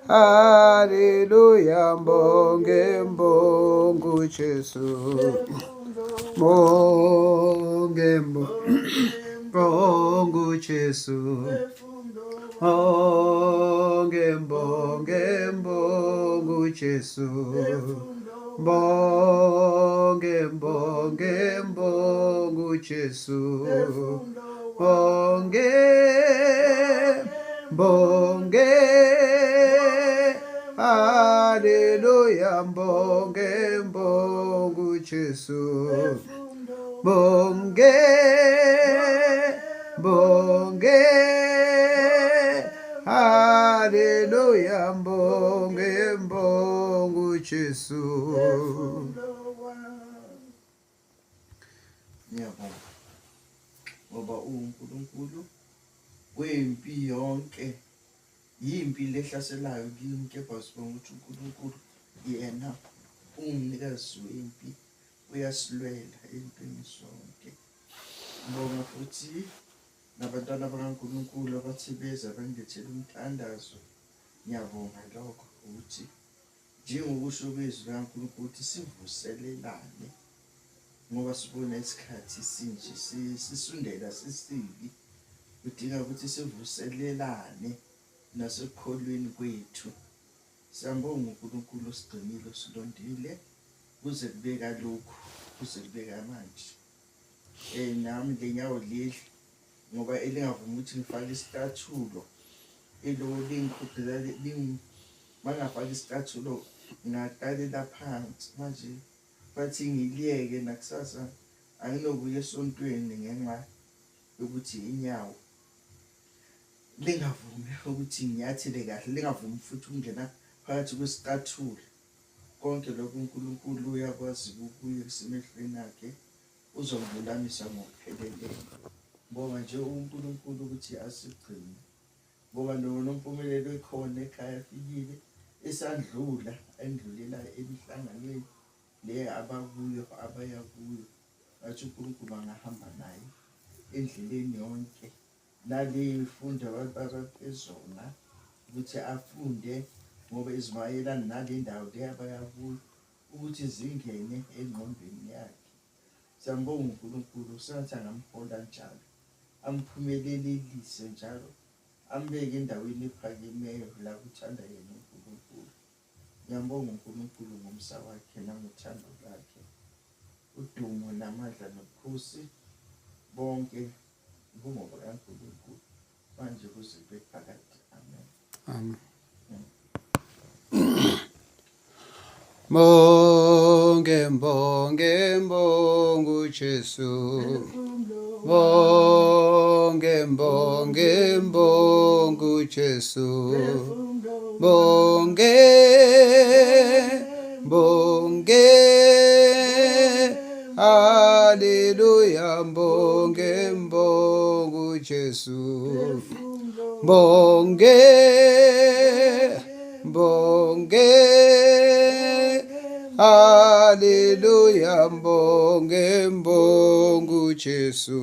Haleluya, mbonge mbongu Jesu. Mbonge mbongu Jesu. Mbonge mbongu Jesu. Mbonge mbongu Jesu. Mbonge haleluya, mbonge mbongu Jesu. Mbonge haleluya, mbonge mbongu Jesu. Ngiyabonga ngoba uNkulunkulu wempi yonke, yimpi lehlaselayo kimi, kepha sibonga ukuthi uNkulunkulu yena ungumnikazi wempi, uyasilwela empini zonke. Ngibonga futhi nabantwana bakaNkulunkulu abathi beza bangilethele umthandazo. Ngiyabonga lokho ukuthi njengokusho kwezwi likaNkulunkulu ukuthi sivuselelane, ngoba sibona isikhathi sinje sisundela sisibi, kudinga ukuthi sivuselelane nasekukholweni kwethu. Siyambonga uNkulunkulu osigcinile, osilondile kuze kube kalokhu, kuze kube manje. Nami lenyawo leli ngoba elingavuma ukuthi ngifake isicathulo elo lingiqhuqela mangafaka isicathulo ngaqalela phansi, manje bathi ngiliyeke nakusasa anginokuya esontweni ngenxa yokuthi inyawo lingavumi ukuthi ngiyathele kahle, lingavumi futhi ukungena phakathi kwesicathulo. Konke lokho uNkulunkulu uyakwazi ukuya kusemehlweni akhe, uzongilulamisa ngokupheleleyo. Ngoba nje uNkulunkulu ukuthi asigcine, ngoba nompumelelo ekhona ekhaya afikile, esandlula endlulela emihlanganweni le abakuyo abaya kuyo, athi uNkulunkulu angahamba naye endleleni yonke. Nale ifunda abaphezona ukuthi afunde ngoba izimayelana nale ndawo le abaya kuyo ukuthi zingene engqondweni yakhe. Siyambonga uNkulunkulu, sengathi angamhola njalo, amphumelelise njalo, ambeke endaweni ephakemeyo la kuthanda yena uNkulunkulu. Ngiyambonga uNkulunkulu ngomsa wakhe nangothando lwakhe. Udumo namandla nobukhosi bonke bungoba kaNkulunkulu manje kuze kube phakade. Amen. Amen. Mbonge mbongu Jesu. Mbonge mbongu Jesu. Mbonge haleluya, mbonge mbongu Jesu. Mbonge haleluya, mbonge mbongu Jesu.